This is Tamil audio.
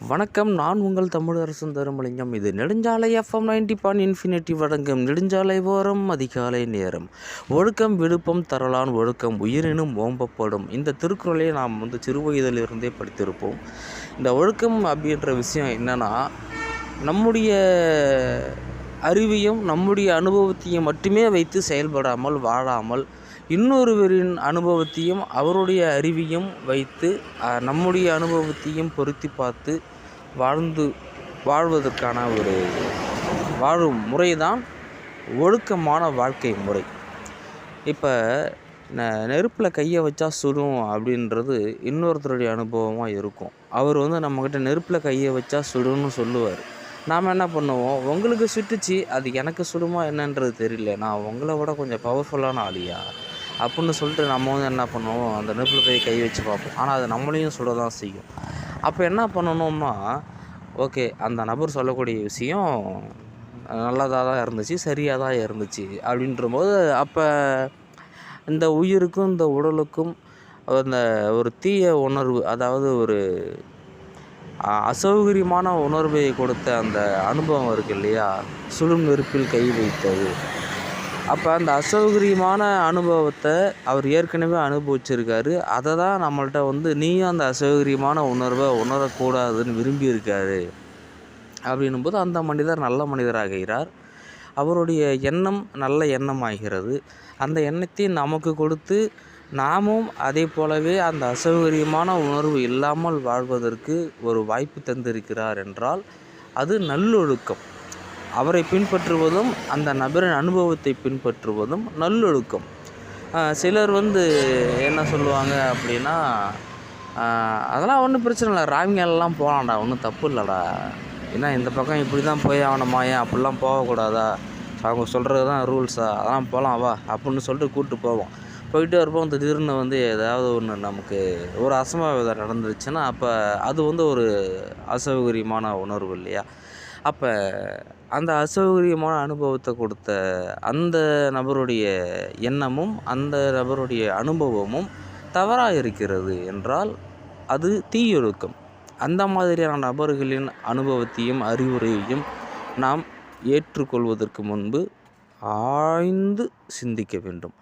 வணக்கம். நான் உங்கள் தமிழரசன் தருமலிங்கம். இது நெடுஞ்சாலை எஃப்எம் 90.infinity வழங்கும் நெடுஞ்சாலை ஓரம் அதிகாலை நேரம். ஒழுக்கம் விழுப்பம் தரலான் ஒழுக்கம் உயிரினும் ஓம்பப்படும். இந்த திருக்குறளை நாம் சிறு வயதிலிருந்தே படித்திருப்போம். இந்த ஒழுக்கம் அப்படின்ற விஷயம் என்னன்னா, நம்முடைய அறிவையும் நம்முடைய அனுபவத்தையும் மட்டுமே வைத்து செயல்படாமல் வாழாமல், இன்னொருவரின் அனுபவத்தையும் அவருடைய அறிவையும் வைத்து நம்முடைய அனுபவத்தையும் பொருத்தி பார்த்து வாழ்வதற்கான ஒரு வாழும் முறை தான் ஒழுக்கமான வாழ்க்கை முறை. இப்போ நெருப்பில் கையை வச்சா சுடும் அப்படின்றது இன்னொருத்தருடைய அனுபவமாக இருக்கும். அவர் நம்மக்கிட்ட நெருப்பில் கையை வச்சா சுடுன்னு சொல்லுவார். நாம் என்ன பண்ணுவோம், உங்களுக்கு சுட்டுச்சு, அது எனக்கு சுடுமா என்னன்றது தெரியல, நான் உங்களை விட கொஞ்சம் பவர்ஃபுல்லான ஆளியா அப்படின்னு சொல்லிட்டு நம்ம என்ன பண்ணுவோம், அந்த நெருப்பில் போய் கை வச்சு பார்ப்போம். ஆனால் அது நம்மளையும் சுட தான் செய்யும். அப்போ என்ன பண்ணணும்னா, ஓகே, அந்த நபர் சொல்லக்கூடிய விஷயம் நல்லதாக தான் இருந்துச்சு, சரியாக தான் இருந்துச்சு அப்படின்றபோது, அப்போ இந்த உயிருக்கும் இந்த உடலுக்கும் அந்த ஒரு தீய உணர்வு, அதாவது ஒரு அசௌகரியமான உணர்வை கொடுத்த அந்த அனுபவம் இருக்குது இல்லையா, சுடும் நெருப்பில் கை வைத்தது. அப்போ அந்த அசௌகரியமான அனுபவத்தை அவர் ஏற்கனவே அனுபவிச்சிருக்காரு. அதை தான் நம்மள்கிட்ட நீயும் அந்த அசௌகரியமான உணர்வை உணரக்கூடாதுன்னு விரும்பியிருக்காரு. அப்படின்னும்போது அந்த மனிதர் நல்ல மனிதராகிறார். அவருடைய எண்ணம் நல்ல எண்ணம் ஆகிறது. அந்த எண்ணத்தை நமக்கு கொடுத்து நாமும் அதே போலவே அந்த அசௌகரியமான உணர்வு இல்லாமல் வாழ்வதற்கு ஒரு வாய்ப்பு தந்திருக்கிறார் என்றால் அது நல்லொழுக்கம். அவரை பின்பற்றுவதும் அந்த நபரின் அனுபவத்தை பின்பற்றுவதும் நல்லொழுக்கம். சிலர் என்ன சொல்லுவாங்க அப்படின்னா, அதெல்லாம் ஒன்றும் பிரச்சனை இல்லை, ராவிங்கெல்லாம் போகலாம்டா, ஒன்றும் தப்பு இல்லைடா, ஏன்னா இந்த பக்கம் இப்படி தான் போய் ஆகணுமா, ஏன் அப்படிலாம் போகக்கூடாதா, அவங்க சொல்கிறது தான் ரூல்ஸா, அதெல்லாம் போகலாம் வா அப்படின்னு சொல்லிட்டு கூப்பிட்டு போவோம். போயிட்டு வரப்போ திடீர்னு ஏதாவது ஒன்று நமக்கு ஒரு அசம்பாவிதம் நடந்துருச்சுன்னா, அப்போ அது ஒரு அசௌகரியமான உணர்வு இல்லையா. அப்போ அந்த அசௌகரியமான அனுபவத்தை கொடுத்த அந்த நபருடைய எண்ணமும் அந்த நபருடைய அனுபவமும் தவறாக இருக்கிறது என்றால் அது தீயொழுக்கம். அந்த மாதிரியான நபர்களின் அனுபவத்தையும் அறிவுரையையும் நாம் ஏற்றுக்கொள்வதற்கு முன்பு ஆய்ந்து சிந்திக்க வேண்டும்.